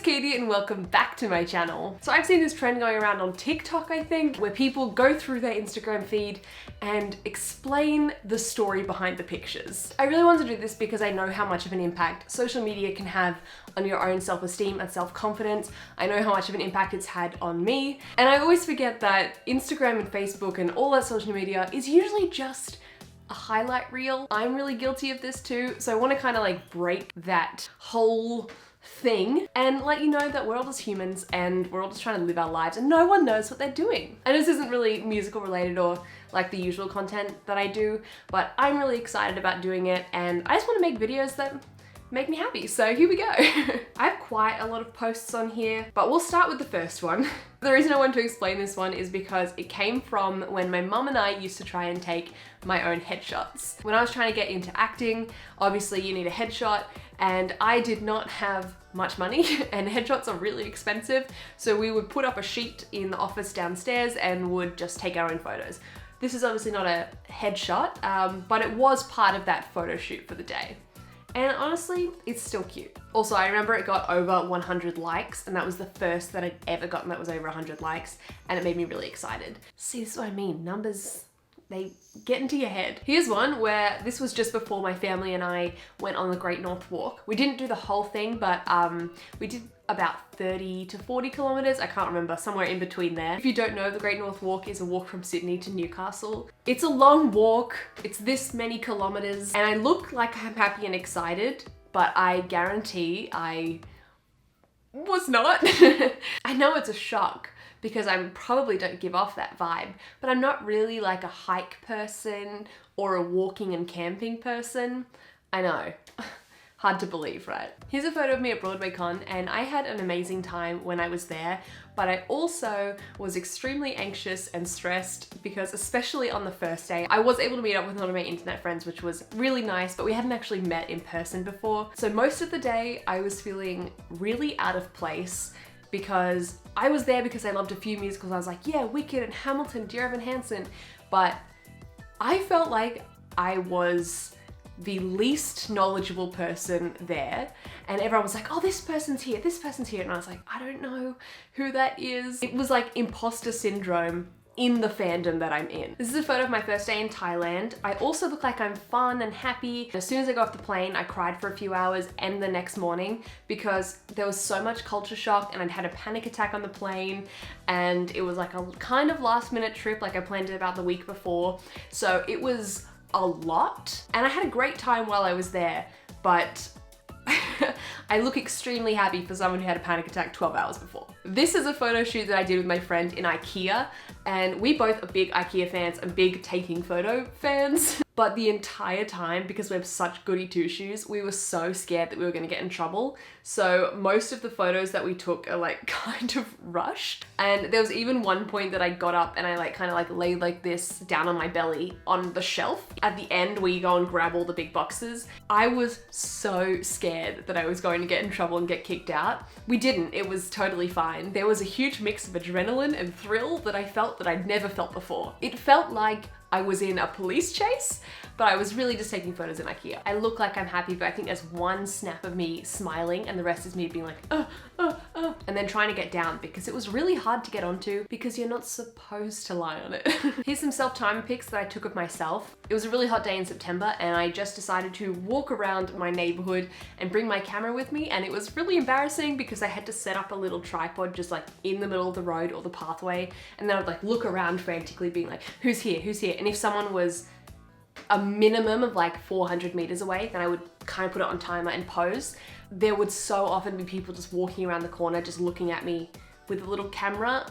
it's Caitie and welcome back to my channel. So I've seen this trend going around on TikTok, I think, where people go through their Instagram feed and explain the story behind the pictures. I really want to do this because I know how much of an impact social media can have on your own self-esteem and self-confidence. I know how much of an impact it's had on me. And I always forget that Instagram and Facebook and all that social media is usually just a highlight reel. I'm really guilty of this too, so I want to kind of like break that whole thing and let you know that we're all just humans and we're all just trying to live our lives and no one knows what they're doing. And this isn't really musical related or like the usual content that I do, but I'm really excited about doing it and I just want to make videos that make me happy, so here we go. I have quite a lot of posts on here, but we'll start with the first one. The reason I want to explain this one is because it came from when my mum and I used to try and take my own headshots. When I was trying to get into acting, obviously you need a headshot, and I did not have much money and headshots are really expensive, so we would put up a sheet in the office downstairs and would just take our own photos. This is obviously not a headshot, but it was part of that photo shoot for the day. And honestly, it's still cute. Also, I remember it got over 100 likes and that was the first that I'd ever gotten that was over 100 likes and it made me really excited. See, this is what I mean, numbers, they get into your head. Here's one where this was just before my family and I went on the Great North Walk. We didn't do the whole thing, but we did about 30 to 40 kilometers. I can't remember, somewhere in between there. If you don't know, the Great North Walk is a walk from Sydney to Newcastle. It's a long walk, it's this many kilometers, and I look like I'm happy and excited, but I guarantee I was not. I know it's a shock because I probably don't give off that vibe, but I'm not really like a hike person or a walking and camping person. I know. Hard to believe, right? Here's a photo of me at BroadwayCon and I had an amazing time when I was there, but I also was extremely anxious and stressed because especially on the first day, I was able to meet up with one of my internet friends, which was really nice, but we hadn't actually met in person before. So most of the day I was feeling really out of place because I was there because I loved a few musicals. I was like, yeah, Wicked and Hamilton, Dear Evan Hansen, but I felt like I was the least knowledgeable person there and everyone was like, oh, this person's here, and I was like, I don't know who that is. It was like imposter syndrome in the fandom that I'm in. This is a photo of my first day in Thailand. I also look like I'm fun and happy. As soon as I got off the plane, I cried for a few hours and the next morning because there was so much culture shock and I'd had a panic attack on the plane and it was like a kind of last minute trip, like I planned it about the week before. So it was a lot and I had a great time while I was there, but I look extremely happy for someone who had a panic attack 12 hours before. This is a photo shoot that I did with my friend in IKEA and we both are big IKEA fans and big taking photo fans. But the entire time, because we have such goody two-shoes, we were so scared that we were gonna get in trouble. So most of the photos that we took are like kind of rushed. And there was even one point that I got up and I like kind of like laid like this down on my belly on the shelf. At the end where you go and grab all the big boxes, I was so scared that I was going to get in trouble and get kicked out. We didn't, it was totally fine. There was a huge mix of adrenaline and thrill that I felt that I'd never felt before. It felt like I was in a police chase, but I was really just taking photos in IKEA. I look like I'm happy, but I think there's one snap of me smiling and the rest is me being like, and then trying to get down because it was really hard to get onto because you're not supposed to lie on it. Here's some self-timer pics that I took of myself. It was a really hot day in September and I just decided to walk around my neighborhood and bring my camera with me, and it was really embarrassing because I had to set up a little tripod just like in the middle of the road or the pathway, and then I'd like look around frantically being like, who's here, who's here? And if someone was a minimum of like 400 meters away, then I would kind of put it on timer and pose. There would so often be people just walking around the corner, just looking at me with a little camera,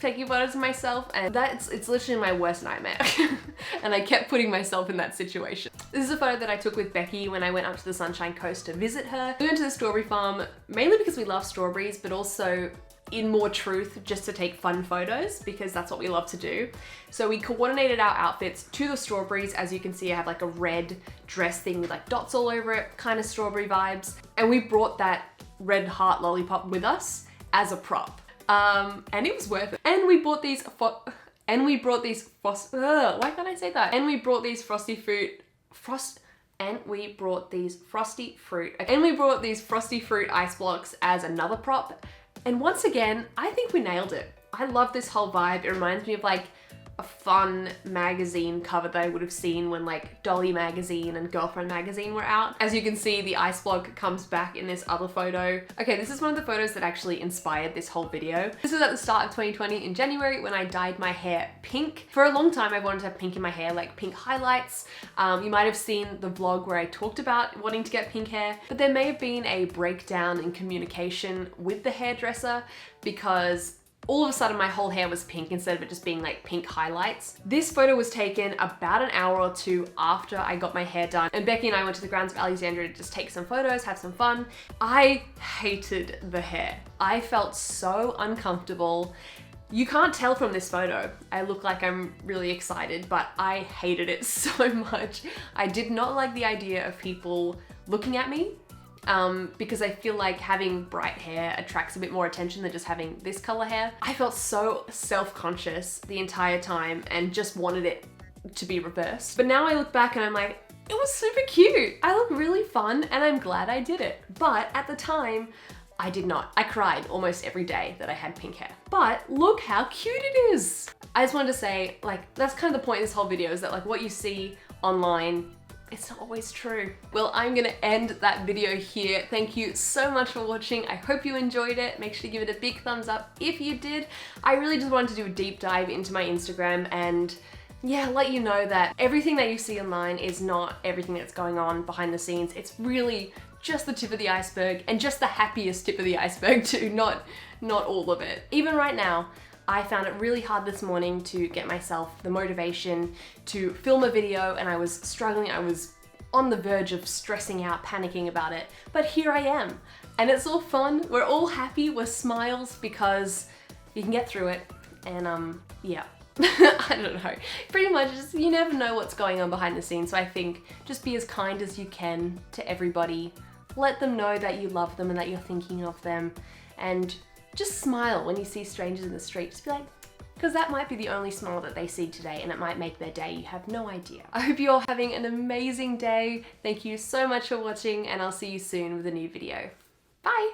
taking photos of myself, and it's literally my worst nightmare. And I kept putting myself in that situation. This is a photo that I took with Becky when I went up to the Sunshine Coast to visit her. We went to the strawberry farm mainly because we love strawberries, but also in more truth just to take fun photos because that's what we love to do. So we coordinated our outfits to the strawberries. As you can see, I have like a red dress thing with like dots all over it, kind of strawberry vibes. And we brought that red heart lollipop with us as a prop. And it was worth it. And we bought these why can't I say that? And we brought these and we brought these frosty fruit ice blocks as another prop. And once again, I think we nailed it. I love this whole vibe. It reminds me of like a fun magazine cover that I would have seen when like Dolly magazine and Girlfriend magazine were out. As you can see, the ice block comes back in this other photo. Okay, this is one of the photos that actually inspired this whole video. This was at the start of 2020 in January when I dyed my hair pink. For a long time, I wanted to have pink in my hair, like pink highlights. You might have seen the vlog where I talked about wanting to get pink hair, but there may have been a breakdown in communication with the hairdresser because all of a sudden my whole hair was pink instead of it just being like pink highlights. This photo was taken about an hour or two after I got my hair done, and Becky and I went to the grounds of Alexandria to just take some photos, have some fun. I hated the hair. I felt so uncomfortable. You can't tell from this photo. I look like I'm really excited, but I hated it so much. I did not like the idea of people looking at me. Because I feel like having bright hair attracts a bit more attention than just having this color hair. I felt so self-conscious the entire time and just wanted it to be reversed. But now I look back and I'm like, it was super cute. I look really fun and I'm glad I did it. But at the time, I did not. I cried almost every day that I had pink hair. But look how cute it is. I just wanted to say, like, that's kind of the point of this whole video, is that like what you see online, it's not always true. Well, I'm gonna end that video here. Thank you so much for watching. I hope you enjoyed it. Make sure to give it a big thumbs up if you did. I really just wanted to do a deep dive into my Instagram and yeah, let you know that everything that you see online is not everything that's going on behind the scenes. It's really just the tip of the iceberg, and just the happiest tip of the iceberg too, not all of it. Even right now, I found it really hard this morning to get myself the motivation to film a video, and I was struggling. I was on the verge of stressing out, panicking about it, but here I am. And it's all fun. We're all happy. We're smiles because you can get through it. And yeah, I don't know. Pretty much just, you never know what's going on behind the scenes. So I think just be as kind as you can to everybody. Let them know that you love them and that you're thinking of them. And just smile when you see strangers in the street. Just be like, because that might be the only smile that they see today and it might make their day. You have no idea. I hope you're all having an amazing day. Thank you so much for watching, and I'll see you soon with a new video. Bye.